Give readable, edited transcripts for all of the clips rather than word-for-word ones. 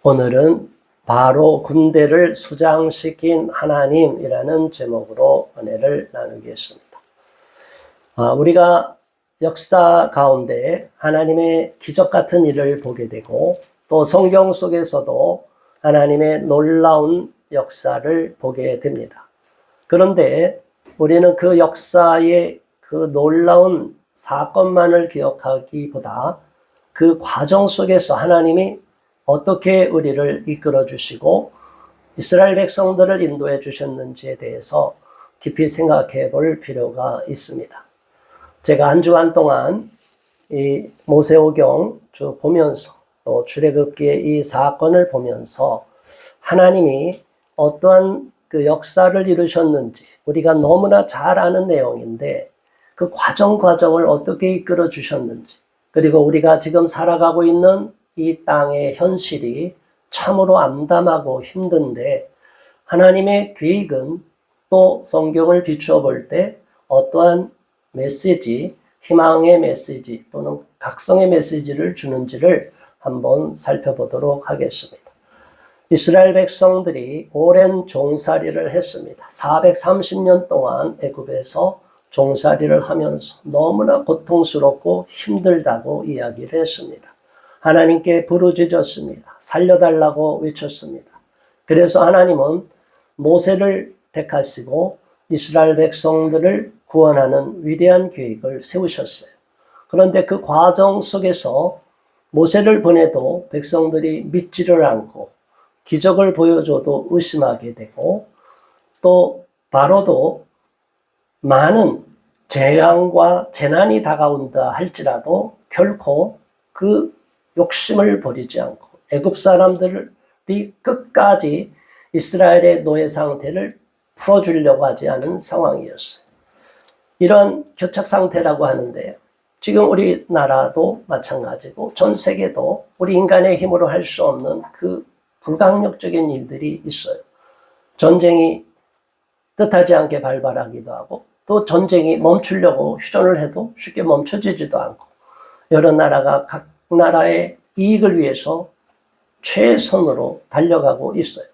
오늘은 바로 군대를 수장시킨 하나님이라는 제목으로 은혜를 나누겠습니다. 우리가 역사 가운데 하나님의 기적 같은 일을 보게 되고 또 성경 속에서도 하나님의 놀라운 역사를 보게 됩니다. 그런데 우리는 그 역사의 그 놀라운 사건만을 기억하기보다 그 과정 속에서 하나님이 어떻게 우리를 이끌어 주시고 이스라엘 백성들을 인도해 주셨는지에 대해서 깊이 생각해 볼 필요가 있습니다. 제가 한 주간 동안 이 모세오경 쭉 보면서 또 출애굽기의 이 사건을 보면서 하나님이 어떠한 그 역사를 이루셨는지 우리가 너무나 잘 아는 내용인데 그 과정을 어떻게 이끌어 주셨는지 그리고 우리가 지금 살아가고 있는 이 땅의 현실이 참으로 암담하고 힘든데 하나님의 계획은 또 성경을 비추어 볼 때 어떠한 메시지, 희망의 메시지 또는 각성의 메시지를 주는지를 한번 살펴보도록 하겠습니다. 이스라엘 백성들이 오랜 종살이를 했습니다. 430년 동안 애굽에서 종살이를 하면서 너무나 고통스럽고 힘들다고 이야기를 했습니다. 하나님께 부르짖었습니다. 살려달라고 외쳤습니다. 그래서 하나님은 모세를 택하시고 이스라엘 백성들을 구원하는 위대한 계획을 세우셨어요. 그런데 그 과정 속에서 모세를 보내도 백성들이 믿지를 않고 기적을 보여줘도 의심하게 되고 또 바로도 많은 재앙과 재난이 다가온다 할지라도 결코 그 욕심을 버리지 않고 애굽 사람들이 끝까지 이스라엘의 노예 상태를 풀어주려고 하지 않은 상황이었어요. 이런 교착 상태라고 하는데 지금 우리나라도 마찬가지고 전 세계도 우리 인간의 힘으로 할 수 없는 그 불가항력적인 일들이 있어요. 전쟁이 뜻하지 않게 발발하기도 하고 또 전쟁이 멈추려고 휴전을 해도 쉽게 멈춰지지도 않고 여러 나라가 각 나라의 이익을 위해서 최선으로 달려가고 있어요.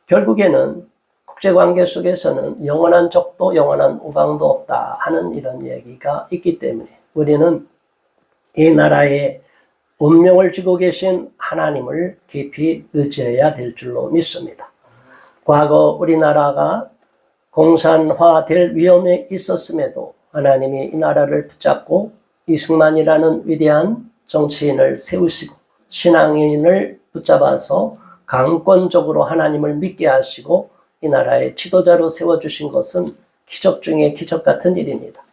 결국에는 국제관계 속에서는 영원한 적도 영원한 우방도 없다 하는 이런 얘기가 있기 때문에 우리는 이 나라의 운명을 쥐고 계신 하나님을 깊이 의지해야 될 줄로 믿습니다. 과거 우리나라가 공산화될 위험에 있었음에도 하나님이 이 나라를 붙잡고 이승만이라는 위대한 정치인을 세우시고 신앙인을 붙잡아서 강권적으로 하나님을 믿게 하시고 이 나라의 지도자로 세워주신 것은 기적 중에 기적 같은 일입니다.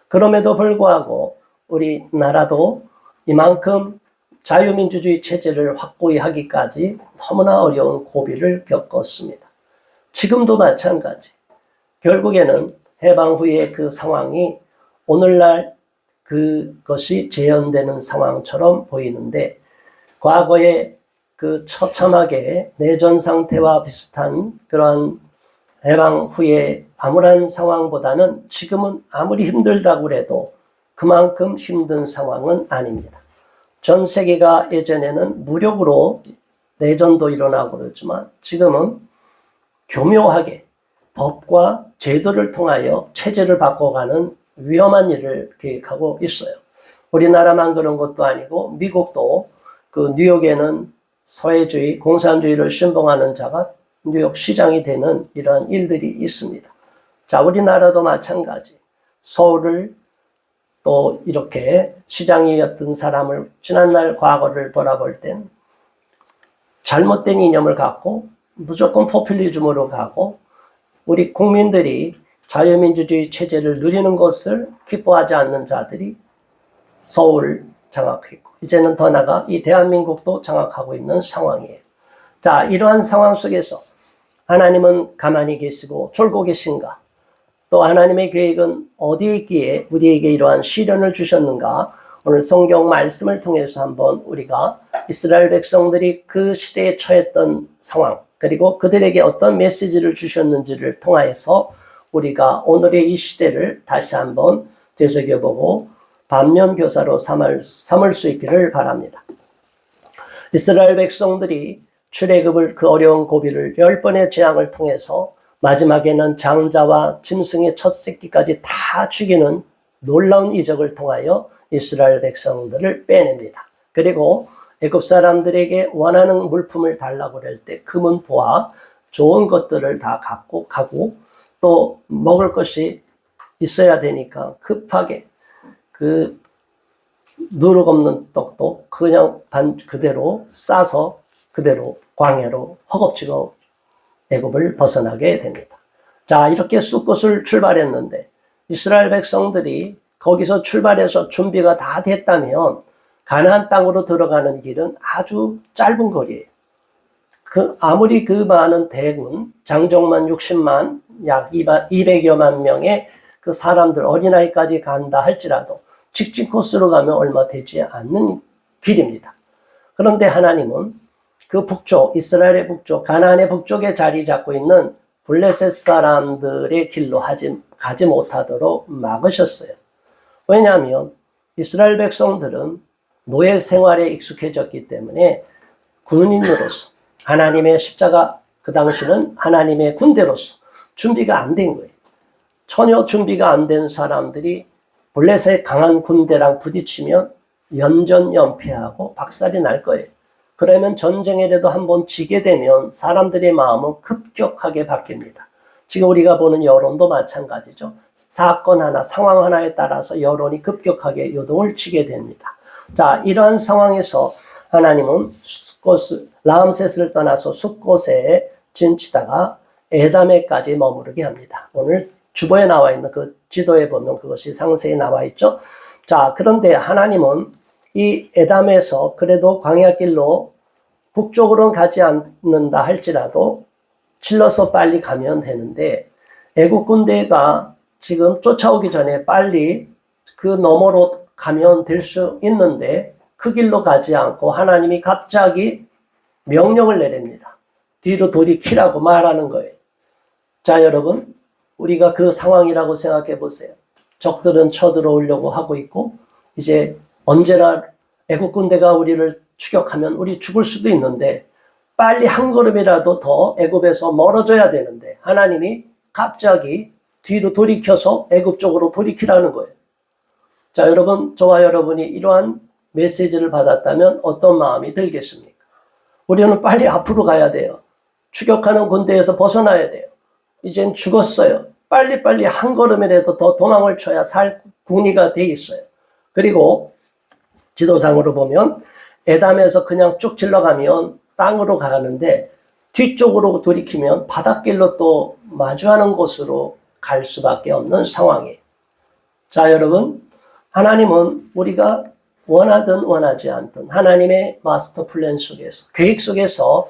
그럼에도 불구하고 우리나라도 이만큼 자유민주주의 체제를 확고히 하기까지 너무나 어려운 고비를 겪었습니다. 지금도 마찬가지. 결국에는 해방 후에 그 상황이 오늘날 그것이 재현되는 상황처럼 보이는데 과거에 그 처참하게 내전 상태와 비슷한 그런 해방 후에 암울한 상황보다는 지금은 아무리 힘들다고 해도 그만큼 힘든 상황은 아닙니다. 전 세계가 예전에는 무력으로 내전도 일어나고 그랬지만 지금은 교묘하게 법과 제도를 통하여 체제를 바꿔가는 위험한 일을 계획하고 있어요. 우리나라만 그런 것도 아니고 미국도 그 뉴욕에는 사회주의, 공산주의를 신봉하는 자가 뉴욕 시장이 되는 이런 일들이 있습니다. 자, 우리나라도 마찬가지. 서울을 또 이렇게 시장이었던 사람을 지난날 과거를 돌아볼 땐 잘못된 이념을 갖고 무조건 포퓰리즘으로 가고 우리 국민들이 자유민주주의 체제를 누리는 것을 기뻐하지 않는 자들이 서울을 장악했고 이제는 더 나아가 이 대한민국도 장악하고 있는 상황이에요. 자, 이러한 상황 속에서 하나님은 가만히 계시고 졸고 계신가? 또 하나님의 계획은 어디에 있기에 우리에게 이러한 시련을 주셨는가? 오늘 성경 말씀을 통해서 한번 우리가 이스라엘 백성들이 그 시대에 처했던 상황 그리고 그들에게 어떤 메시지를 주셨는지를 통하여서 우리가 오늘의 이 시대를 다시 한번 되새겨보고 반면교사로 삼을 수 있기를 바랍니다. 이스라엘 백성들이 출애굽을 그 어려운 고비를 10번의 재앙을 통해서 마지막에는 장자와 짐승의 첫 새끼까지 다 죽이는 놀라운 이적을 통하여 이스라엘 백성들을 빼냅니다. 그리고 애굽 사람들에게 원하는 물품을 달라고 할 때 금은보화 좋은 것들을 다 갖고 가고 또 먹을 것이 있어야 되니까 급하게 그 누룩 없는 떡도 그냥 그대로 싸서 그대로 광야로 허겁지겁 애굽을 벗어나게 됩니다. 자, 이렇게 숫곳을 출발했는데 이스라엘 백성들이 거기서 출발해서 준비가 다 됐다면 가나안 땅으로 들어가는 길은 아주 짧은 거리예요. 아무리 그 많은 대군, 장정만 60만, 약 200여만 명의 그 사람들, 어린아이까지 간다 할지라도 직진 코스로 가면 얼마 되지 않는 길입니다. 그런데 하나님은 그 북쪽, 이스라엘의 북쪽, 가나안의 북쪽에 자리 잡고 있는 블레셋 사람들의 길로 가지 못하도록 막으셨어요. 왜냐하면 이스라엘 백성들은 노예 생활에 익숙해졌기 때문에 군인으로서 하나님의 십자가, 그 당시는 하나님의 군대로서 준비가 안 된 거예요. 전혀 준비가 안 된 사람들이 블레셋의 강한 군대랑 부딪히면 연전연패하고 박살이 날 거예요. 그러면 전쟁에라도 한번 지게 되면 사람들의 마음은 급격하게 바뀝니다. 지금 우리가 보는 여론도 마찬가지죠. 사건 하나, 상황 하나에 따라서 여론이 급격하게 요동을 치게 됩니다. 자, 이러한 상황에서 하나님은 라암셋을 떠나서 숫곳에 진치다가 에담에까지 머무르게 합니다. 오늘 주보에 나와 있는 그 지도에 보면 그것이 상세히 나와 있죠. 자, 그런데 하나님은 이 에담에서 그래도 광야길로 북쪽으로는 가지 않는다 할지라도 질러서 빨리 가면 되는데 애국 군대가 지금 쫓아오기 전에 빨리 그 너머로 가면 될 수 있는데 그 길로 가지 않고 하나님이 갑자기 명령을 내립니다. 뒤로 돌이키라고 말하는 거예요. 자, 여러분, 우리가 그 상황이라고 생각해 보세요. 적들은 쳐들어오려고 하고 있고 이제 언제나 애국 군대가 우리를 추격하면 우리 죽을 수도 있는데 빨리 한 걸음이라도 더 애굽에서 멀어져야 되는데 하나님이 갑자기 뒤로 돌이켜서 애굽 쪽으로 돌이키라는 거예요. 자, 여러분, 저와 여러분이 이러한 메시지를 받았다면 어떤 마음이 들겠습니까? 우리는 빨리 앞으로 가야 돼요. 추격하는 군대에서 벗어나야 돼요. 이젠 죽었어요. 빨리빨리 한 걸음이라도 더 도망을 쳐야 살 군의가 돼 있어요. 그리고 지도상으로 보면 에담에서 그냥 쭉 질러가면 땅으로 가는데 뒤쪽으로 돌이키면 바닷길로 또 마주하는 곳으로 갈 수밖에 없는 상황이에요. 자, 여러분, 하나님은 우리가 원하든 원하지 않든 하나님의 마스터 플랜 속에서, 계획 속에서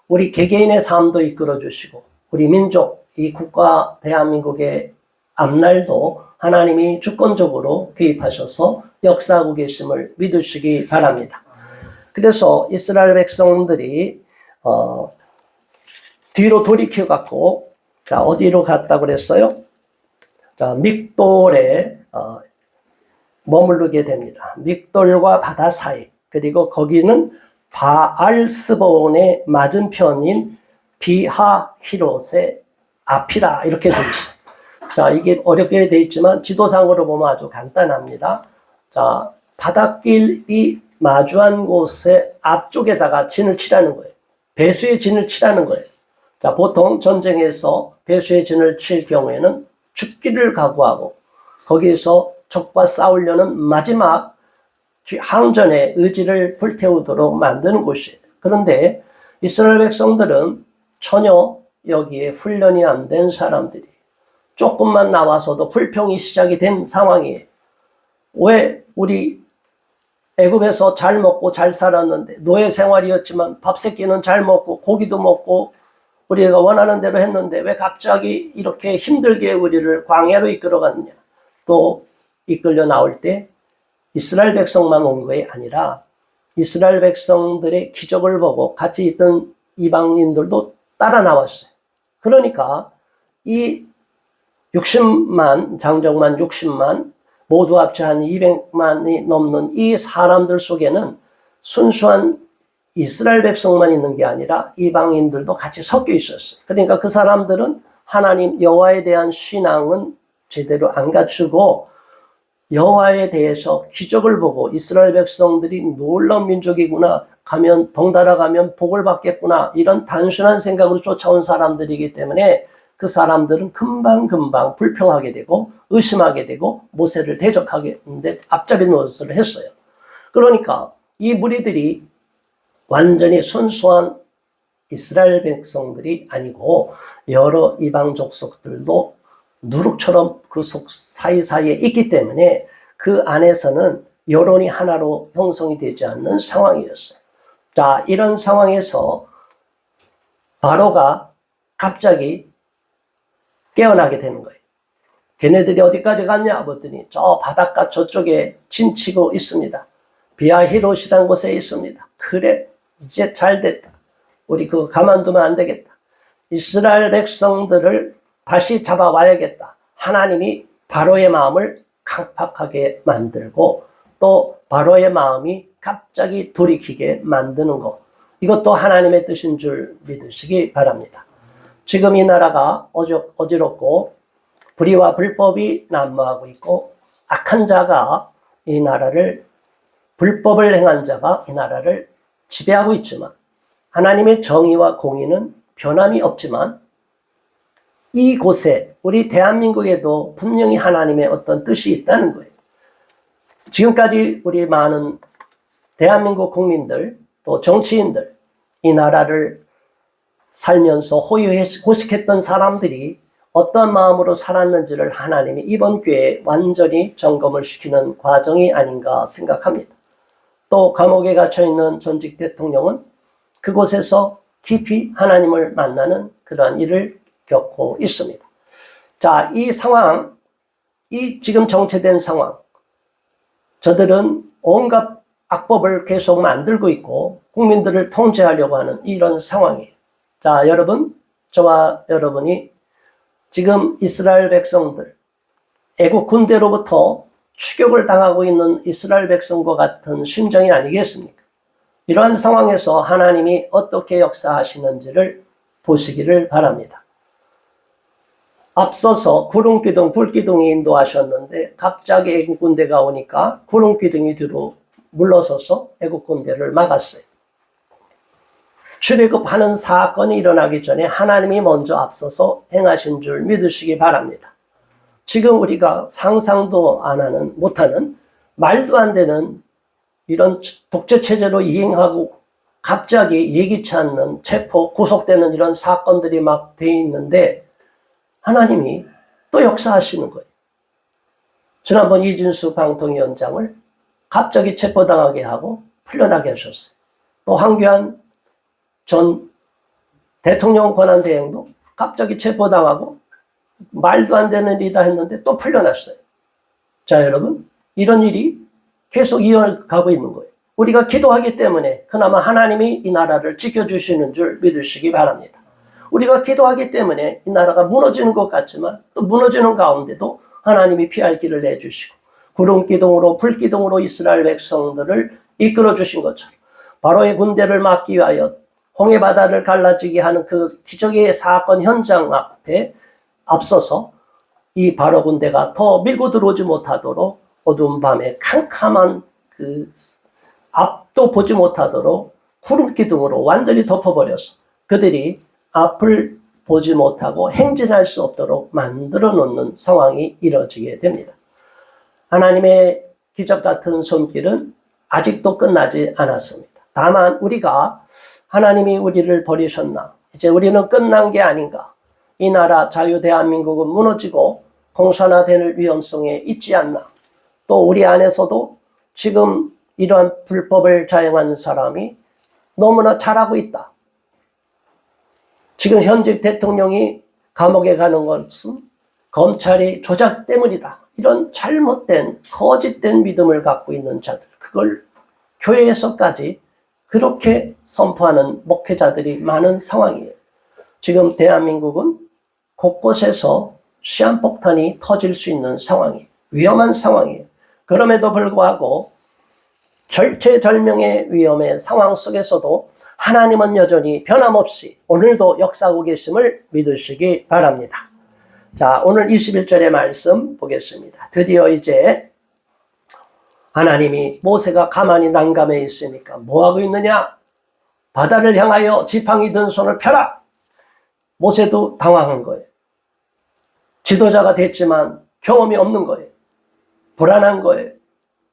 우리 개개인의 삶도 이끌어 주시고 우리 민족, 이 국가 대한민국의 앞날도 하나님이 주권적으로 개입하셔서 역사하고 계심을 믿으시기 바랍니다. 그래서 이스라엘 백성들이 뒤로 돌이켜 갖고 자, 어디로 갔다고 그랬어요? 자, 믹돌에 머무르게 됩니다. 믹돌과 바다 사이, 그리고 거기는 바알스본의 맞은편인 비하히롯의 앞이라 이렇게 되어 있어요. 자, 이게 어렵게 되어 있지만 지도상으로 보면 아주 간단합니다. 자, 바닷길이 마주한 곳의 앞쪽에다가 진을 치라는 거예요. 배수의 진을 치라는 거예요. 자, 보통 전쟁에서 배수의 진을 칠 경우에는 죽기를 각오하고 거기에서 적과 싸우려는 마지막 항전의 의지를 불태우도록 만드는 곳이에요. 그런데 이스라엘 백성들은 전혀 여기에 훈련이 안 된 사람들이 조금만 나와서도 불평이 시작이 된 상황이에요. 왜 우리 애굽에서 잘 먹고 잘 살았는데 노예 생활이었지만 밥 새끼는 잘 먹고 고기도 먹고 우리가 원하는 대로 했는데 왜 갑자기 이렇게 힘들게 우리를 광야로 이끌어갔느냐. 또 이끌려 나올 때 이스라엘 백성만 온 것이 아니라 이스라엘 백성들의 기적을 보고 같이 있던 이방인들도 따라 나왔어요. 그러니까 이 60만, 장정만 60만, 모두 합쳐 한 200만이 넘는 이 사람들 속에는 순수한 이스라엘 백성만 있는 게 아니라 이방인들도 같이 섞여 있었어요. 그러니까 그 사람들은 하나님 여호와에 대한 신앙은 제대로 안 갖추고 여호와에 대해서 기적을 보고 이스라엘 백성들이 놀라운 민족이구나, 가면 덩달아 가면 복을 받겠구나, 이런 단순한 생각으로 쫓아온 사람들이기 때문에 그 사람들은 금방금방 불평하게 되고 의심하게 되고 모세를 대적하게 하는데 앞잡이 노릇을 했어요. 그러니까 이 무리들이 완전히 순수한 이스라엘 백성들이 아니고 여러 이방 족속들도 누룩처럼 그 속 사이사이에 있기 때문에 그 안에서는 여론이 하나로 형성이 되지 않는 상황이었어요. 자, 이런 상황에서 바로가 갑자기 깨어나게 되는 거예요. 걔네들이 어디까지 갔냐 봤더니 저 바닷가 저쪽에 침치고 있습니다. 비아히롯이라는 곳에 있습니다. 그래, 이제 잘 됐다. 우리 그거 가만두면 안 되겠다. 이스라엘 백성들을 다시 잡아와야겠다. 하나님이 바로의 마음을 강팍하게 만들고 또 바로의 마음이 갑자기 돌이키게 만드는 것, 이것도 하나님의 뜻인 줄 믿으시기 바랍니다. 지금 이 나라가 어지럽고 불의와 불법이 난무하고 있고 악한 자가 이 나라를, 불법을 행한 자가 이 나라를 지배하고 있지만 하나님의 정의와 공의는 변함이 없지만 이곳에 우리 대한민국에도 분명히 하나님의 어떤 뜻이 있다는 거예요. 지금까지 우리 많은 대한민국 국민들 또 정치인들, 이 나라를 살면서 호식했던 사람들이 어떤 마음으로 살았는지를 하나님이 이번 기회에 완전히 점검을 시키는 과정이 아닌가 생각합니다. 또 감옥에 갇혀있는 전직 대통령은 그곳에서 깊이 하나님을 만나는 그러한 일을 겪고 있습니다. 자, 이 상황, 이 지금 정체된 상황, 저들은 온갖 악법을 계속 만들고 있고 국민들을 통제하려고 하는 이런 상황이에요. 자, 여러분, 저와 여러분이 지금 이스라엘 백성들, 애국 군대로부터 추격을 당하고 있는 이스라엘 백성과 같은 심정이 아니겠습니까? 이러한 상황에서 하나님이 어떻게 역사하시는지를 보시기를 바랍니다. 앞서서 구름기둥, 불기둥이 인도하셨는데 갑자기 애국군대가 오니까 구름기둥이 뒤로 물러서서 애국군대를 막았어요. 출애굽하는 사건이 일어나기 전에 하나님이 먼저 앞서서 행하신 줄 믿으시기 바랍니다. 지금 우리가 상상도 못하는 말도 안 되는 이런 독재체제로 이행하고 갑자기 예기치 않는 체포, 구속되는 이런 사건들이 막 돼 있는데 하나님이 또 역사하시는 거예요. 지난번 이진수 방통위원장을 갑자기 체포당하게 하고 풀려나게 하셨어요. 또 황교안 전 대통령 권한대행도 갑자기 체포당하고 말도 안 되는 일이다 했는데 또 풀려났어요. 자, 여러분, 이런 일이 계속 이어가고 있는 거예요. 우리가 기도하기 때문에 그나마 하나님이 이 나라를 지켜주시는 줄 믿으시기 바랍니다. 우리가 기도하기 때문에 이 나라가 무너지는 것 같지만 또 무너지는 가운데도 하나님이 피할 길을 내주시고 구름기둥으로 불기둥으로 이스라엘 백성들을 이끌어 주신 것처럼 바로의 군대를 막기 위하여 홍해바다를 갈라지게 하는 그 기적의 사건 현장 앞에 앞서서 이 바로 군대가 더 밀고 들어오지 못하도록 어두운 밤에 캄캄한 그 앞도 보지 못하도록 구름기둥으로 완전히 덮어버려서 그들이 앞을 보지 못하고 행진할 수 없도록 만들어 놓는 상황이 이루어지게 됩니다. 하나님의 기적 같은 손길은 아직도 끝나지 않았습니다. 다만 우리가 하나님이 우리를 버리셨나? 이제 우리는 끝난 게 아닌가? 이 나라 자유 대한민국은 무너지고 공산화될 위험성에 있지 않나? 또 우리 안에서도 지금 이러한 불법을 자행하는 사람이 너무나 잘하고 있다. 지금 현직 대통령이 감옥에 가는 것은 검찰이 조작 때문이다. 이런 잘못된 거짓된 믿음을 갖고 있는 자들, 그걸 교회에서까지 그렇게 선포하는 목회자들이 많은 상황이에요. 지금 대한민국은 곳곳에서 시한폭탄이 터질 수 있는 상황이에요. 위험한 상황이에요. 그럼에도 불구하고 절체절명의 위험의 상황 속에서도 하나님은 여전히 변함없이 오늘도 역사하고 계심을 믿으시기 바랍니다. 자, 오늘 21절의 말씀 보겠습니다. 드디어 이제 하나님이 모세가 가만히 난감해 있으니까 뭐하고 있느냐? 바다를 향하여 지팡이 든 손을 펴라! 모세도 당황한 거예요. 지도자가 됐지만 경험이 없는 거예요. 불안한 거예요.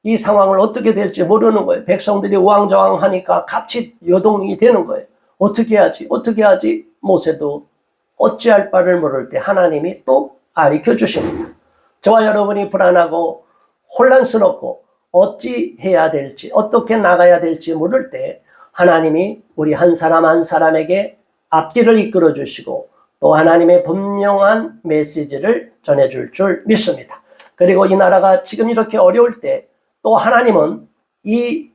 이 상황을 어떻게 될지 모르는 거예요. 백성들이 우왕좌왕하니까 갑sit 요동이 되는 거예요. 어떻게 하지? 어떻게 하지? 모세도 어찌할 바를 모를 때 하나님이 또 가르쳐 주십니다. 저와 여러분이 불안하고 혼란스럽고 어찌 해야 될지, 어떻게 나가야 될지 모를 때 하나님이 우리 한 사람 한 사람에게 앞길을 이끌어 주시고 또 하나님의 분명한 메시지를 전해줄 줄 믿습니다. 그리고 이 나라가 지금 이렇게 어려울 때 또 하나님은 이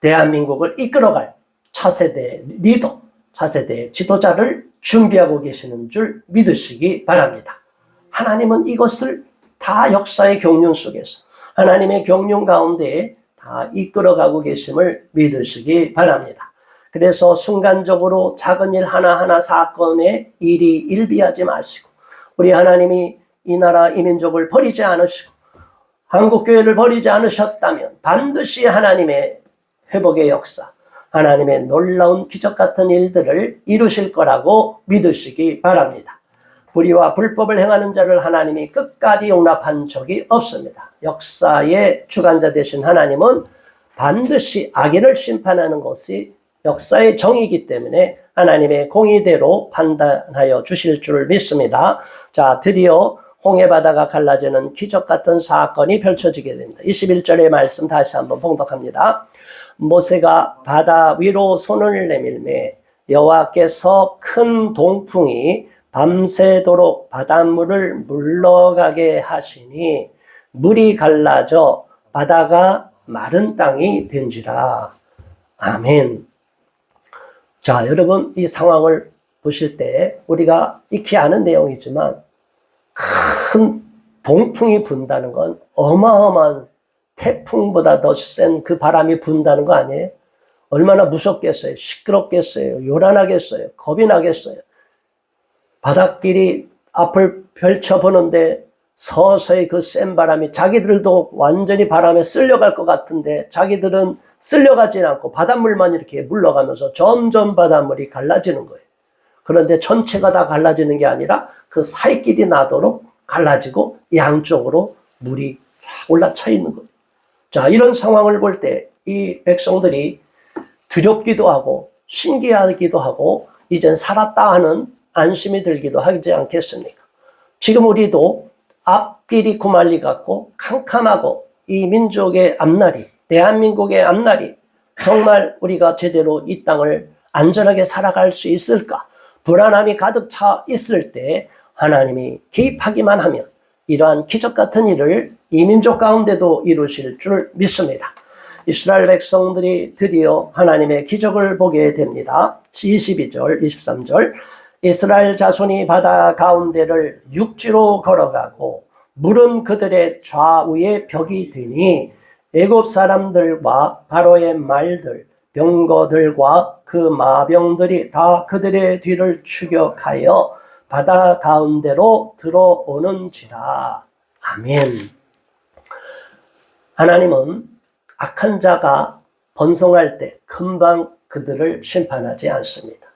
대한민국을 이끌어갈 차세대 리더, 차세대 지도자를 준비하고 계시는 줄 믿으시기 바랍니다. 하나님은 이것을 다 역사의 경륜 속에서 하나님의 경륜 가운데 다 이끌어가고 계심을 믿으시기 바랍니다. 그래서 순간적으로 작은 일 하나하나 사건에 일이 일비하지 마시고 우리 하나님이 이 나라 이 민족을 버리지 않으시고 한국교회를 버리지 않으셨다면 반드시 하나님의 회복의 역사, 하나님의 놀라운 기적 같은 일들을 이루실 거라고 믿으시기 바랍니다. 불의와 불법을 행하는 자를 하나님이 끝까지 용납한 적이 없습니다. 역사의 주관자 되신 하나님은 반드시 악인을 심판하는 것이 역사의 정의이기 때문에 하나님의 공의대로 판단하여 주실 줄 믿습니다. 자, 드디어 홍해바다가 갈라지는 기적 같은 사건이 펼쳐지게 됩니다. 21절의 말씀 다시 한번 봉독합니다. 모세가 바다 위로 손을 내밀매 여호와께서 큰 동풍이 밤새도록 바닷물을 물러가게 하시니 물이 갈라져 바다가 마른 땅이 된지라. 아멘. 자, 여러분 이 상황을 보실 때 우리가 익히 아는 내용이지만 큰 동풍이 분다는 건 어마어마한 태풍보다 더 센 그 바람이 분다는 거 아니에요? 얼마나 무섭겠어요? 시끄럽겠어요? 요란하겠어요? 겁이 나겠어요? 바닷길이 앞을 펼쳐보는데 서서히 그 센 바람이 자기들도 완전히 바람에 쓸려갈 것 같은데 자기들은 쓸려가지 않고 바닷물만 이렇게 물러가면서 점점 바닷물이 갈라지는 거예요. 그런데 전체가 다 갈라지는 게 아니라 그 사이길이 나도록 갈라지고 양쪽으로 물이 올라차 있는 거예요. 자, 이런 상황을 볼 때 이 백성들이 두렵기도 하고 신기하기도 하고 이젠 살았다 하는 안심이 들기도 하지 않겠습니까? 지금 우리도 앞길이 구말리 같고 캄캄하고 이 민족의 앞날이, 대한민국의 앞날이 정말 우리가 제대로 이 땅을 안전하게 살아갈 수 있을까? 불안함이 가득 차 있을 때 하나님이 개입하기만 하면 이러한 기적 같은 일을 이 민족 가운데도 이루실 줄 믿습니다. 이스라엘 백성들이 드디어 하나님의 기적을 보게 됩니다. 22절, 23절. 이스라엘 자손이 바다 가운데를 육지로 걸어가고 물은 그들의 좌우에 벽이 되니 애굽 사람들과 바로의 말들, 병거들과 그 마병들이 다 그들의 뒤를 추격하여 바다 가운데로 들어오는지라. 아멘. 하나님은 악한 자가 번성할 때 금방 그들을 심판하지 않습니다.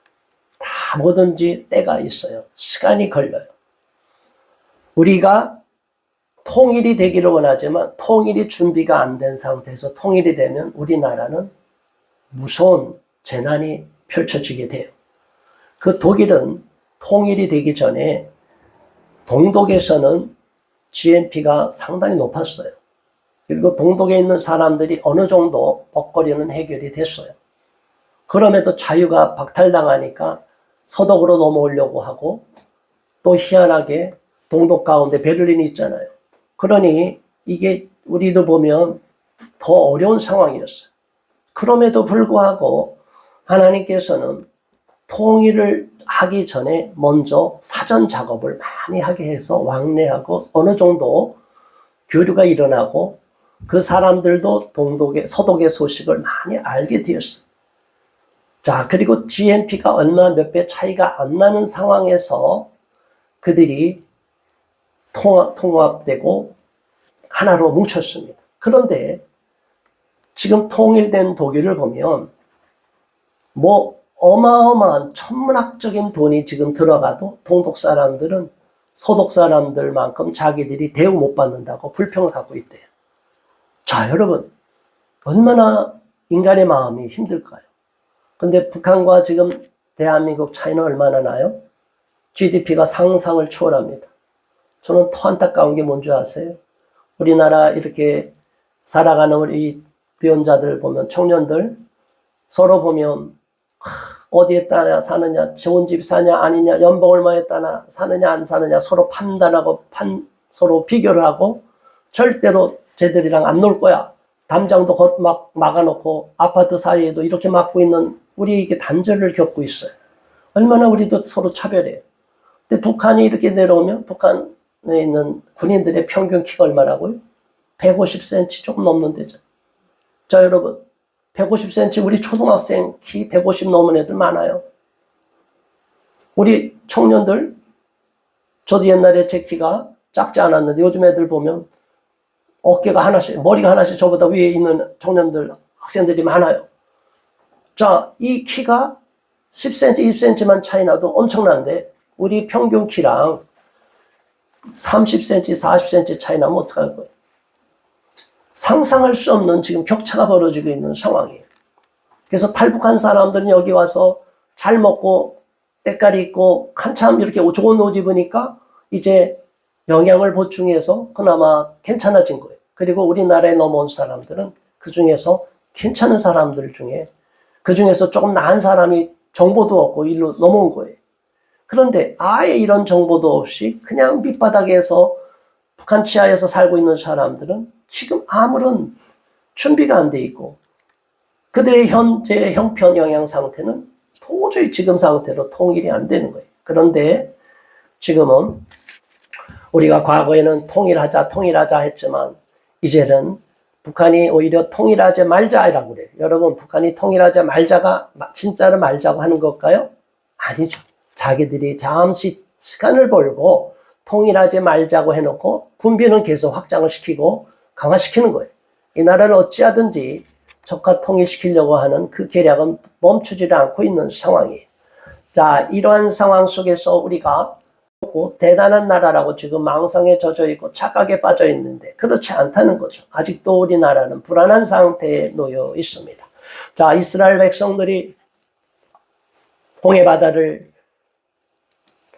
다 뭐든지 때가 있어요. 시간이 걸려요. 우리가 통일이 되기를 원하지만 통일이 준비가 안 된 상태에서 통일이 되면 우리나라는 무서운 재난이 펼쳐지게 돼요. 그 독일은 통일이 되기 전에 동독에서는 GNP가 상당히 높았어요. 그리고 동독에 있는 사람들이 어느 정도 먹거리는 해결이 됐어요. 그럼에도 자유가 박탈당하니까 서독으로 넘어오려고 하고 또 희한하게 동독 가운데 베를린이 있잖아요. 그러니 이게 우리도 보면 더 어려운 상황이었어요. 그럼에도 불구하고 하나님께서는 통일을 하기 전에 먼저 사전 작업을 많이 하게 해서 왕래하고 어느 정도 교류가 일어나고 그 사람들도 서독의 소식을 많이 알게 되었어요. 자, 그리고 GNP가 얼마 몇 배 차이가 안 나는 상황에서 그들이 통합되고 하나로 뭉쳤습니다. 그런데 지금 통일된 독일을 보면 뭐 어마어마한 천문학적인 돈이 지금 들어가도 동독 사람들은 서독 사람들만큼 자기들이 대우 못 받는다고 불평을 갖고 있대요. 자, 여러분, 얼마나 인간의 마음이 힘들까요? 근데 북한과 지금 대한민국 차이는 얼마나 나요? GDP가 상상을 초월합니다. 저는 더 안타까운 게 뭔지 아세요? 우리나라 이렇게 살아가는 우리 비혼자들 보면, 청년들 서로 보면 어디에 따나 사느냐, 좋은 집 사냐 아니냐, 연봉 얼마에 따나 사느냐 안 사느냐 서로 판단하고 서로 비교를 하고 절대로 쟤들이랑 안 놀 거야. 담장도 막 막아놓고 아파트 사이에도 이렇게 막고 있는 우리에게 단절을 겪고 있어요. 얼마나 우리도 서로 차별해요. 근데 북한이 이렇게 내려오면 북한에 있는 군인들의 평균 키가 얼마라고요? 150cm 조금 넘는 데죠. 자, 여러분, 150cm 우리 초등학생 키 150 넘은 애들 많아요. 우리 청년들, 저도 옛날에 제 키가 작지 않았는데 요즘 애들 보면 어깨가 하나씩, 머리가 하나씩 저보다 위에 있는 청년들, 학생들이 많아요. 자, 이 키가 10cm, 20cm만 차이 나도 엄청난데 우리 평균 키랑 30cm, 40cm 차이 나면 어떡할 거예요? 상상할 수 없는 지금 격차가 벌어지고 있는 상황이에요. 그래서 탈북한 사람들은 여기 와서 잘 먹고 때깔이 있고 한참 이렇게 좋은 옷 입으니까 이제 영양을 보충해서 그나마 괜찮아진 거예요. 그리고 우리나라에 넘어온 사람들은 그 중에서 괜찮은 사람들 중에 그 중에서 조금 나은 사람이 정보도 없고 일로 넘어온 거예요. 그런데 아예 이런 정보도 없이 그냥 밑바닥에서 북한 치하에서 살고 있는 사람들은 지금 아무런 준비가 안 돼 있고 그들의 현재 형편 영양 상태는 도저히 지금 상태로 통일이 안 되는 거예요. 그런데 지금은 우리가 과거에는 통일하자 했지만 이제는 북한이 오히려 통일하지 말자라고 그래요. 여러분, 북한이 통일하지 말자가 진짜로 말자고 하는 걸까요? 아니죠. 자기들이 잠시 시간을 벌고 통일하지 말자고 해놓고 군비는 계속 확장을 시키고 강화시키는 거예요. 이 나라를 어찌하든지 적화 통일시키려고 하는 그 계략은 멈추지를 않고 있는 상황이에요. 자, 이러한 상황 속에서 우리가 대단한 나라라고 지금 망상에 젖어 있고 착각에 빠져 있는데 그렇지 않다는 거죠. 아직도 우리나라는 불안한 상태에 놓여 있습니다. 자, 이스라엘 백성들이 홍해바다를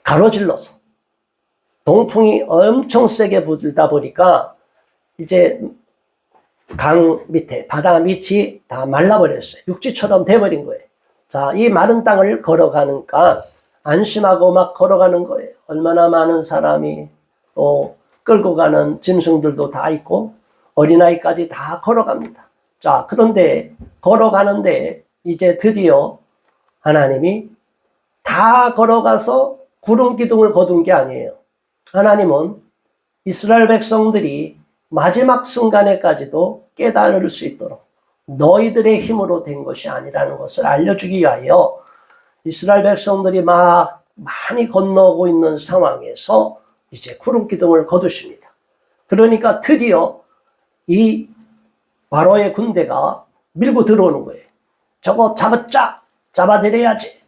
가로질러서 동풍이 엄청 세게 불다 보니까 이제 강 밑에, 바다 밑이 다 말라버렸어요. 육지처럼 돼버린 거예요. 자, 이 마른 땅을 걸어가니까 안심하고 막 걸어가는 거예요. 얼마나 많은 사람이 또 끌고 가는 짐승들도 다 있고 어린아이까지 다 걸어갑니다. 자, 그런데 걸어가는데 이제 드디어 하나님이 다 걸어가서 구름 기둥을 거둔 게 아니에요. 하나님은 이스라엘 백성들이 마지막 순간에까지도 깨달을 수 있도록 너희들의 힘으로 된 것이 아니라는 것을 알려주기 위하여 이스라엘 백성들이 막 많이 건너고 있는 상황에서 이제 구름 기둥을 거두십니다. 그러니까 드디어 이 바로의 군대가 밀고 들어오는 거예요. 저거 잡아들여야지.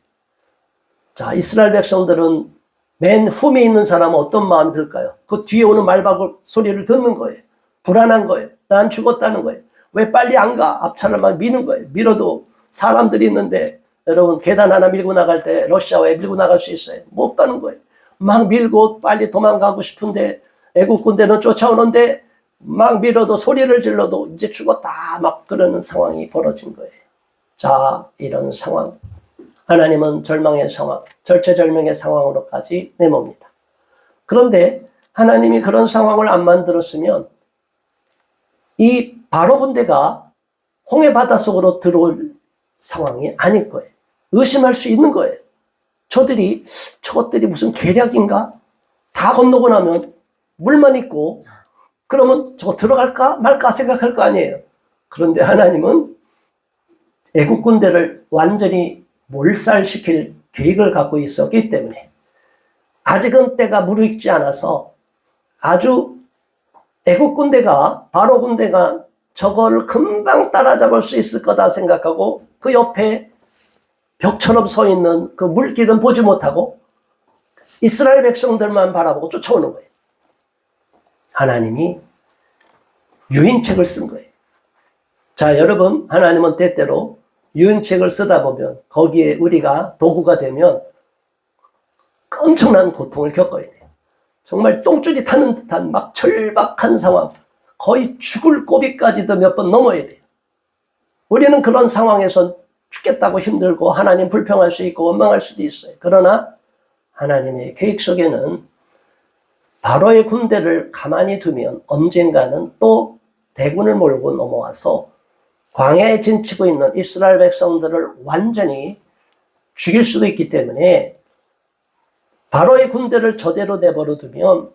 자, 이스라엘 백성들은 맨 흠에 있는 사람은 어떤 마음이 들까요? 그 뒤에 오는 말박을 소리를 듣는 거예요. 불안한 거예요. 난 죽었다는 거예요. 왜 빨리 안 가? 앞차를 막 미는 거예요. 밀어도 사람들이 있는데 여러분 계단 하나 밀고 나갈 때 러시아에 밀고 나갈 수 있어요? 못 가는 거예요. 막 밀고 빨리 도망가고 싶은데 애국 군대는 쫓아오는데 막 밀어도 소리를 질러도 이제 죽었다 막 그러는 상황이 벌어진 거예요. 자, 이런 상황. 하나님은 절망의 상황, 절체절명의 상황으로까지 내멉니다. 그런데 하나님이 그런 상황을 안 만들었으면 이 바로 군대가 홍해 바닷속으로 들어올 상황이 아닐 거예요. 의심할 수 있는 거예요. 저것들이 무슨 계략인가? 다 건너고 나면 물만 있고 그러면 저거 들어갈까 말까 생각할 거 아니에요. 그런데 하나님은 애국 군대를 완전히 몰살시킬 계획을 갖고 있었기 때문에 아직은 때가 무르익지 않아서 아주 애국 군대가, 바로 군대가 저거를 금방 따라잡을 수 있을 거다 생각하고 그 옆에 벽처럼 서 있는 그 물길은 보지 못하고 이스라엘 백성들만 바라보고 쫓아오는 거예요. 하나님이 유인책을 쓴 거예요. 자, 여러분, 하나님은 때때로 유인책을 쓰다 보면 거기에 우리가 도구가 되면 엄청난 고통을 겪어야 돼요. 정말 똥줄이 타는 듯한 막 절박한 상황, 거의 죽을 고비까지도 몇 번 넘어야 돼요. 우리는 그런 상황에서 죽겠다고 힘들고 하나님 불평할 수 있고 원망할 수도 있어요. 그러나 하나님의 계획 속에는 바로의 군대를 가만히 두면 언젠가는 또 대군을 몰고 넘어와서 광야에 진치고 있는 이스라엘 백성들을 완전히 죽일 수도 있기 때문에 바로의 군대를 저대로 내버려 두면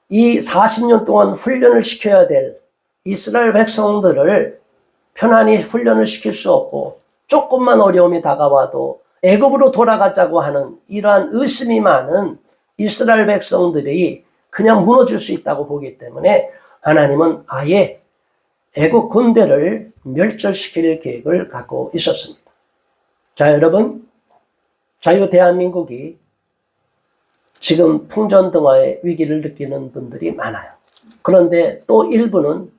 이 40년 동안 훈련을 시켜야 될 이스라엘 백성들을 편안히 훈련을 시킬 수 없고 조금만 어려움이 다가와도 애굽으로 돌아가자고 하는 이러한 의심이 많은 이스라엘 백성들이 그냥 무너질 수 있다고 보기 때문에 하나님은 아예 애국 군대를 멸절시킬 계획을 갖고 있었습니다. 자, 여러분, 자유 대한민국이 지금 풍전등화의 위기를 느끼는 분들이 많아요. 그런데 또 일부는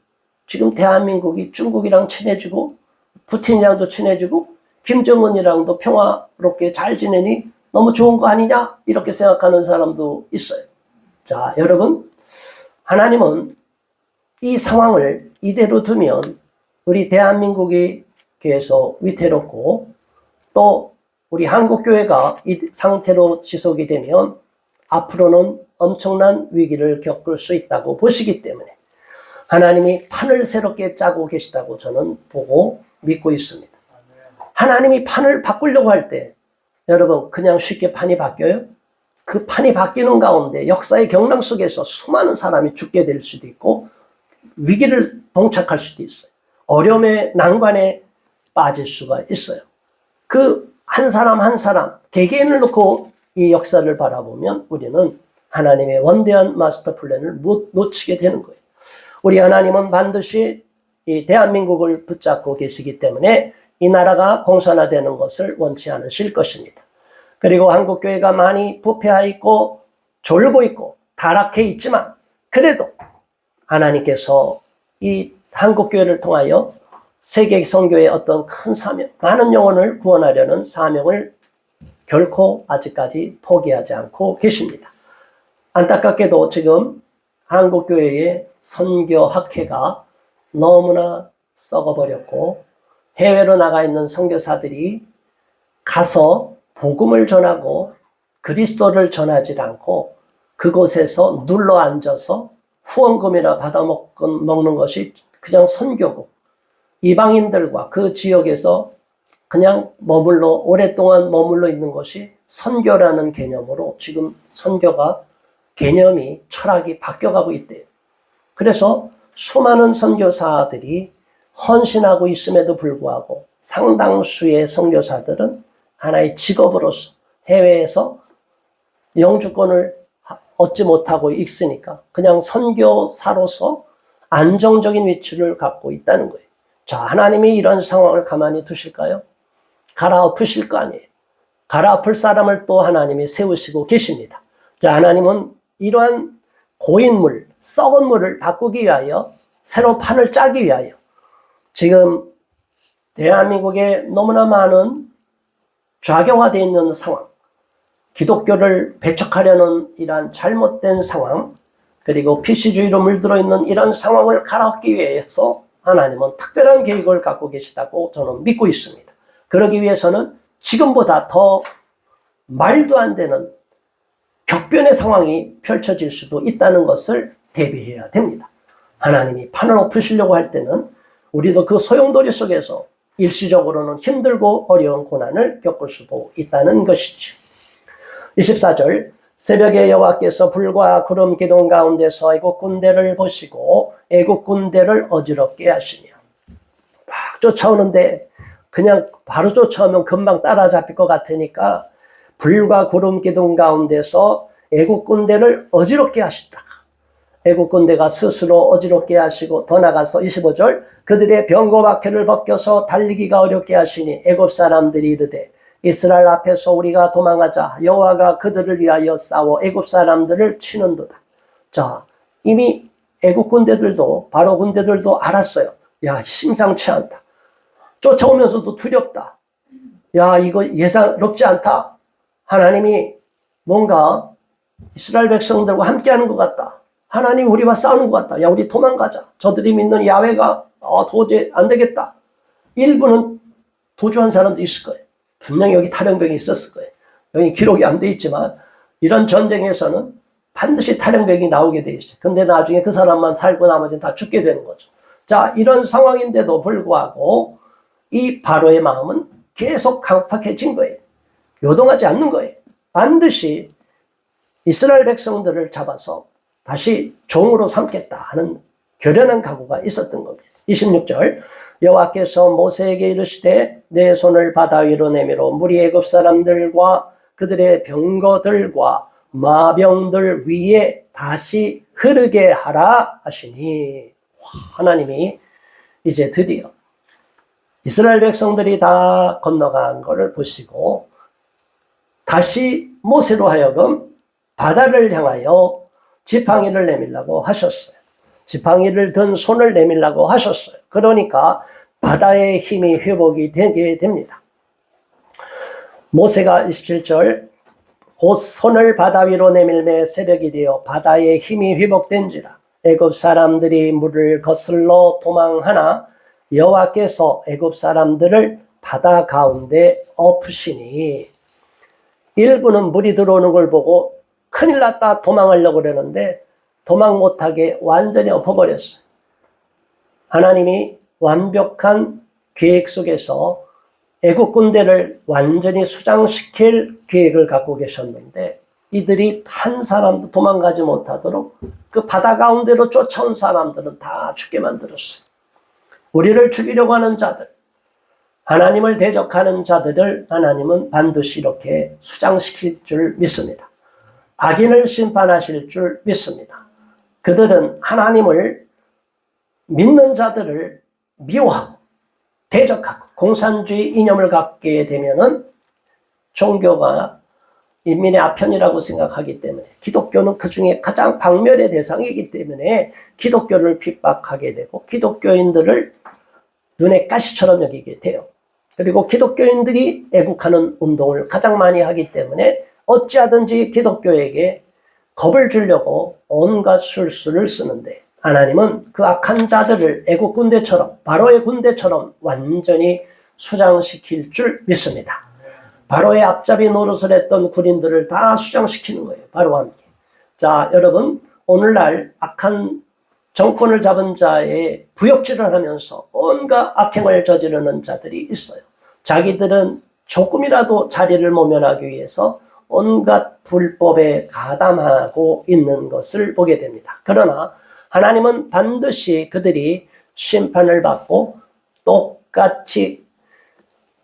지금 대한민국이 중국이랑 친해지고 푸틴이랑도 친해지고 김정은이랑도 평화롭게 잘 지내니 너무 좋은 거 아니냐 이렇게 생각하는 사람도 있어요. 자, 여러분, 하나님은 이 상황을 이대로 두면 우리 대한민국이 계속 위태롭고 또 우리 한국교회가 이 상태로 지속이 되면 앞으로는 엄청난 위기를 겪을 수 있다고 보시기 때문에 하나님이 판을 새롭게 짜고 계시다고 저는 보고 믿고 있습니다. 하나님이 판을 바꾸려고 할 때 여러분 그냥 쉽게 판이 바뀌어요? 그 판이 바뀌는 가운데 역사의 경랑 속에서 수많은 사람이 죽게 될 수도 있고 위기를 봉착할 수도 있어요. 어려움의 난관에 빠질 수가 있어요. 그 한 사람 한 사람 개개인을 놓고 이 역사를 바라보면 우리는 하나님의 원대한 마스터 플랜을 못 놓치게 되는 거예요. 우리 하나님은 반드시 이 대한민국을 붙잡고 계시기 때문에 이 나라가 공산화되는 것을 원치 않으실 것입니다. 그리고 한국교회가 많이 부패하여 있고 졸고 있고 타락해 있지만 그래도 하나님께서 이 한국교회를 통하여 세계 선교의 어떤 큰 사명, 많은 영혼을 구원하려는 사명을 결코 아직까지 포기하지 않고 계십니다. 안타깝게도 지금 한국교회의 선교학회가 너무나 썩어버렸고 해외로 나가 있는 선교사들이 가서 복음을 전하고 그리스도를 전하지 않고 그곳에서 눌러 앉아서 후원금이나 받아먹는 것이 그냥 선교고 이방인들과 그 지역에서 그냥 오랫동안 머물러 있는 것이 선교라는 개념으로 지금 선교가 개념이 철학이 바뀌어가고 있대요. 그래서 수많은 선교사들이 헌신하고 있음에도 불구하고 상당수의 선교사들은 하나의 직업으로서 해외에서 영주권을 얻지 못하고 있으니까 그냥 선교사로서 안정적인 위치를 갖고 있다는 거예요. 자, 하나님이 이런 상황을 가만히 두실까요? 갈아엎으실 거 아니에요. 갈아엎을 사람을 또 하나님이 세우시고 계십니다. 자, 하나님은 이러한 고인물, 썩은 물을 바꾸기 위하여 새로 판을 짜기 위하여 지금 대한민국에 너무나 많은 좌경화되어 있는 상황, 기독교를 배척하려는 이러한 잘못된 상황, 그리고 PC주의로 물들어 있는 이런 상황을 갈아엎기 위해서 하나님은 특별한 계획을 갖고 계시다고 저는 믿고 있습니다. 그러기 위해서는 지금보다 더 말도 안 되는 격변의 상황이 펼쳐질 수도 있다는 것을 대비해야 됩니다. 하나님이 판을 엎으시려고 할 때는 우리도 그 소용돌이 속에서 일시적으로는 힘들고 어려운 고난을 겪을 수도 있다는 것이죠. 24절, 새벽에 여호와께서 불과 구름 기둥 가운데서 애국 군대를 보시고 애국 군대를 어지럽게 하시며, 막 쫓아오는데 그냥 바로 쫓아오면 금방 따라잡힐 것 같으니까 불과 구름 기둥 가운데서 애국 군대를 어지럽게 하시다가 애국 군대가 스스로 어지럽게 하시고, 더 나가서 25절, 그들의 병거박해를 벗겨서 달리기가 어렵게 하시니 애굽 사람들이 이르되 이스라엘 앞에서 우리가 도망하자. 여호와가 그들을 위하여 싸워 애굽 사람들을 치는도다. 자, 이미 애굽 군대들도, 바로 군대들도 알았어요. 야, 심상치 않다. 쫓아오면서도 두렵다. 야, 이거 예사롭지 않다. 하나님이 뭔가 이스라엘 백성들과 함께하는 것 같다. 하나님 우리와 싸우는 것 같다. 야, 우리 도망가자. 저들이 믿는 야훼가 도저히 안 되겠다. 일부는 도주한 사람도 있을 거예요. 분명히 여기 탈영병이 있었을 거예요. 여기 기록이 안 돼 있지만 이런 전쟁에서는 반드시 탈영병이 나오게 돼 있어요. 근데 나중에 그 사람만 살고 나머지는 다 죽게 되는 거죠. 자, 이런 상황인데도 불구하고 이 바로의 마음은 계속 강팍해진 거예요. 요동하지 않는 거예요. 반드시 이스라엘 백성들을 잡아서 다시 종으로 삼겠다 하는 결연한 각오가 있었던 겁니다. 26절, 여호와께서 모세에게 이르시되 내 손을 바다 위로 내밀어 물이 애굽 사람들과 그들의 병거들과 마병들 위에 다시 흐르게 하라 하시니, 하나님이 이제 드디어 이스라엘 백성들이 다 건너간 것을 보시고 다시 모세로 하여금 바다를 향하여 지팡이를 내밀라고 하셨어요. 지팡이를 든 손을 내밀라고 하셨어요. 그러니까 바다의 힘이 회복이 되게 됩니다. 모세가 27절, 곧 손을 바다 위로 내밀매 새벽이 되어 바다의 힘이 회복된지라. 애굽 사람들이 물을 거슬러 도망하나 여호와께서 애굽 사람들을 바다 가운데 엎으시니, 일부는 물이 들어오는 걸 보고 큰일 났다 도망하려고 그러는데 도망 못하게 완전히 엎어버렸어요. 하나님이 완벽한 계획 속에서 애국 군대를 완전히 수장시킬 계획을 갖고 계셨는데 이들이 한 사람도 도망가지 못하도록 그 바다 가운데로 쫓아온 사람들은 다 죽게 만들었어요. 우리를 죽이려고 하는 자들, 하나님을 대적하는 자들을 하나님은 반드시 이렇게 수장시킬 줄 믿습니다. 악인을 심판하실 줄 믿습니다. 그들은 하나님을 믿는 자들을 미워하고 대적하고 공산주의 이념을 갖게 되면은 종교가 인민의 아편이라고 생각하기 때문에, 기독교는 그 중에 가장 박멸의 대상이기 때문에 기독교를 핍박하게 되고 기독교인들을 눈에 가시처럼 여기게 돼요. 그리고 기독교인들이 애국하는 운동을 가장 많이 하기 때문에 어찌하든지 기독교에게 겁을 주려고 온갖 술수를 쓰는데, 하나님은 그 악한 자들을 애국 군대처럼, 바로의 군대처럼 완전히 수장시킬 줄 믿습니다. 바로의 앞잡이 노릇을 했던 군인들을 다 수장시키는 거예요. 바로와 함께. 자, 여러분, 오늘날 악한 정권을 잡은 자의 부역질을 하면서 온갖 악행을 저지르는 자들이 있어요. 자기들은 조금이라도 자리를 모면하기 위해서 온갖 불법에 가담하고 있는 것을 보게 됩니다. 그러나 하나님은 반드시 그들이 심판을 받고 똑같이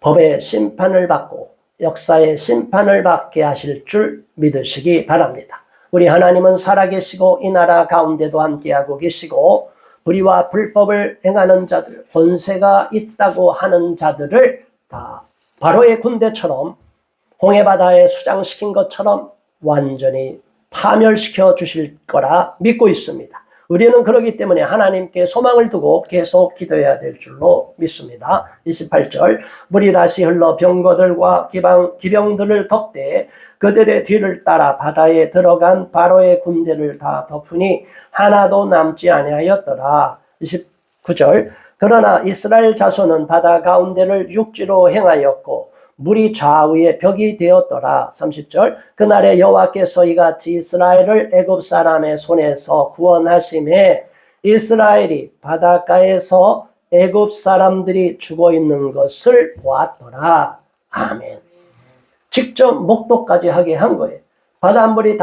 법의 심판을 받고 역사의 심판을 받게 하실 줄 믿으시기 바랍니다. 우리 하나님은 살아계시고 이 나라 가운데도 함께하고 계시고 불의와 불법을 행하는 자들, 권세가 있다고 하는 자들을 다 바로의 군대처럼 홍해바다에 수장시킨 것처럼 완전히 파멸시켜 주실 거라 믿고 있습니다. 우리는 그렇기 때문에 하나님께 소망을 두고 계속 기도해야 될 줄로 믿습니다. 28절, 물이 다시 흘러 병거들과 기병들을 덮되 그들의 뒤를 따라 바다에 들어간 바로의 군대를 다 덮으니 하나도 남지 아니하였더라. 29절, 그러나 이스라엘 자손은 바다 가운데를 육지로 행하였고 물이 좌우에 벽이 되었더라. 30절, 그날에 여호와께서 이같이 이스라엘을 애굽 사람의 손에서 구원하심에 이스라엘이 바닷가에서 애굽 사람들이 죽어 있는 것을 보았더라. 아멘. 직접 목도까지 하게 한 거예요. 바닷물이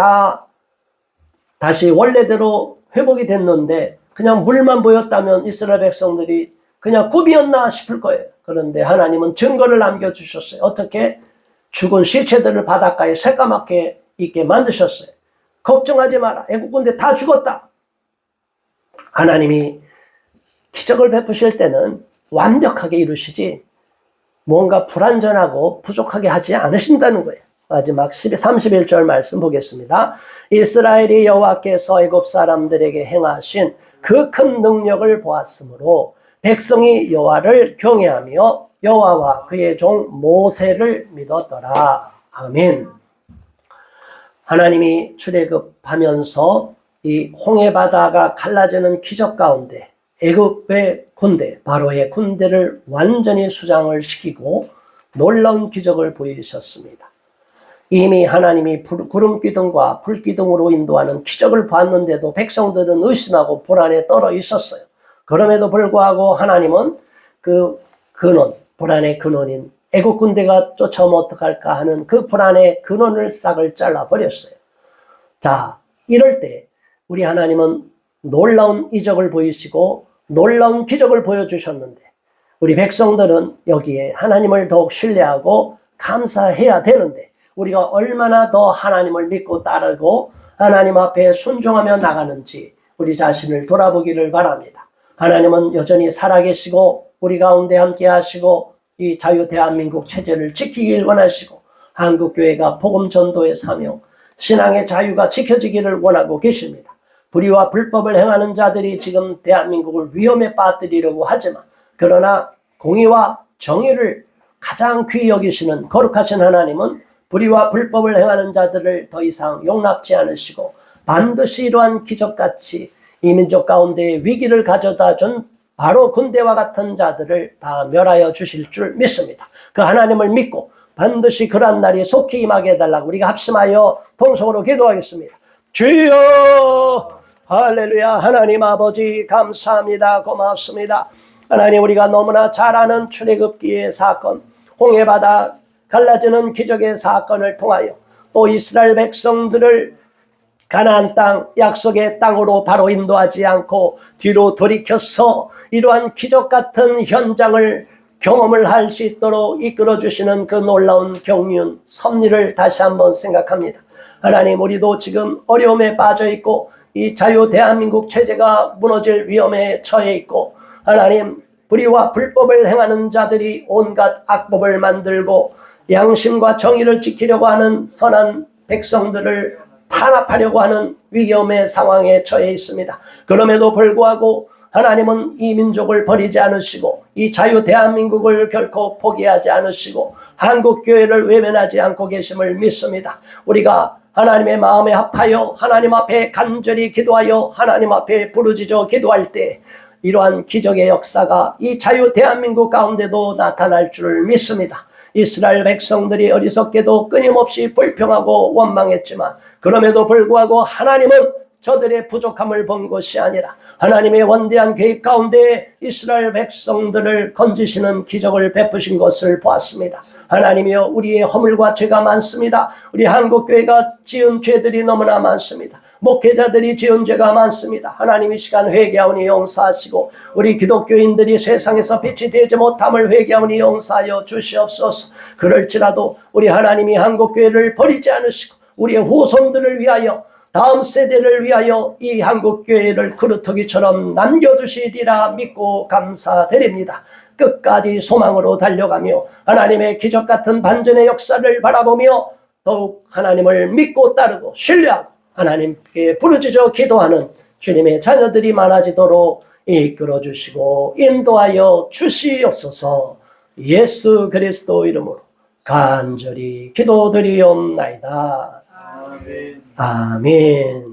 다시 원래대로 회복이 됐는데 그냥 물만 보였다면 이스라엘 백성들이 그냥 꿈이었나 싶을 거예요. 그런데 하나님은 증거를 남겨주셨어요. 어떻게? 죽은 시체들을 바닷가에 새까맣게 있게 만드셨어요. 걱정하지 마라. 애국 군대 다 죽었다. 하나님이 기적을 베푸실 때는 완벽하게 이루시지 뭔가 불완전하고 부족하게 하지 않으신다는 거예요. 마지막 31절 말씀 보겠습니다. 이스라엘이 여호와께서 애굽 사람들에게 행하신 그 큰 능력을 보았으므로 백성이 여호와를 경외하며 여호와와 그의 종 모세를 믿었더라. 아멘. 하나님이 출애굽하면서 이 홍해바다가 갈라지는 기적 가운데 애굽의 군대, 바로의 군대를 완전히 수장을 시키고 놀라운 기적을 보이셨습니다. 이미 하나님이 구름기둥과 불기둥으로 인도하는 기적을 봤는데도 백성들은 의심하고 불안에 떨어 있었어요. 그럼에도 불구하고 하나님은 그 근원, 불안의 근원인 애국 군대가 쫓아오면 어떡할까 하는 그 불안의 근원을 싹을 잘라버렸어요. 자, 이럴 때 우리 하나님은 놀라운 이적을 보이시고 놀라운 기적을 보여주셨는데 우리 백성들은 여기에 하나님을 더욱 신뢰하고 감사해야 되는데 우리가 얼마나 더 하나님을 믿고 따르고 하나님 앞에 순종하며 나가는지 우리 자신을 돌아보기를 바랍니다. 하나님은 여전히 살아계시고 우리 가운데 함께 하시고 이 자유 대한민국 체제를 지키길 원하시고 한국교회가 복음 전도의 사명, 신앙의 자유가 지켜지기를 원하고 계십니다. 불의와 불법을 행하는 자들이 지금 대한민국을 위험에 빠뜨리려고 하지만 그러나 공의와 정의를 가장 귀히 여기시는 거룩하신 하나님은 불의와 불법을 행하는 자들을 더 이상 용납지 않으시고 반드시 이러한 기적같이 이 민족 가운데 위기를 가져다 준 바로 군대와 같은 자들을 다 멸하여 주실 줄 믿습니다. 그 하나님을 믿고 반드시 그러한 날이 속히 임하게 해달라고 우리가 합심하여 통성으로 기도하겠습니다. 주여 할렐루야. 하나님 아버지 감사합니다. 고맙습니다. 하나님 우리가 너무나 잘 아는 출애굽기의 사건, 홍해바다 갈라지는 기적의 사건을 통하여 또 이스라엘 백성들을 가나안 땅, 약속의 땅으로 바로 인도하지 않고 뒤로 돌이켜서 이러한 기적 같은 현장을 경험을 할 수 있도록 이끌어주시는 그 놀라운 경륜, 섭리를 다시 한번 생각합니다. 하나님 우리도 지금 어려움에 빠져 있고 이 자유 대한민국 체제가 무너질 위험에 처해 있고 하나님 불의와 불법을 행하는 자들이 온갖 악법을 만들고 양심과 정의를 지키려고 하는 선한 백성들을 탄압하려고 하는 위험의 상황에 처해 있습니다. 그럼에도 불구하고 하나님은 이 민족을 버리지 않으시고 이 자유 대한민국을 결코 포기하지 않으시고 한국교회를 외면하지 않고 계심을 믿습니다. 우리가 하나님의 마음에 합하여 하나님 앞에 간절히 기도하여 하나님 앞에 부르짖어 기도할 때 이러한 기적의 역사가 이 자유 대한민국 가운데도 나타날 줄 믿습니다. 이스라엘 백성들이 어리석게도 끊임없이 불평하고 원망했지만 그럼에도 불구하고 하나님은 저들의 부족함을 본 것이 아니라 하나님의 원대한 계획 가운데 이스라엘 백성들을 건지시는 기적을 베푸신 것을 보았습니다. 하나님이여 우리의 허물과 죄가 많습니다. 우리 한국교회가 지은 죄들이 너무나 많습니다. 목회자들이 지은 죄가 많습니다. 하나님 이 시간 회개하오니 용서하시고 우리 기독교인들이 세상에서 빛이 되지 못함을 회개하오니 용서하여 주시옵소서. 그럴지라도 우리 하나님이 한국교회를 버리지 않으시고 우리의 후손들을 위하여 다음 세대를 위하여 이 한국교회를 그루터기처럼 남겨두시리라 믿고 감사드립니다. 끝까지 소망으로 달려가며 하나님의 기적같은 반전의 역사를 바라보며 더욱 하나님을 믿고 따르고 신뢰하고 하나님께 부르짖어 기도하는 주님의 자녀들이 많아지도록 이끌어주시고 인도하여 주시옵소서. 예수 그리스도 이름으로 간절히 기도드리옵나이다. 아멘.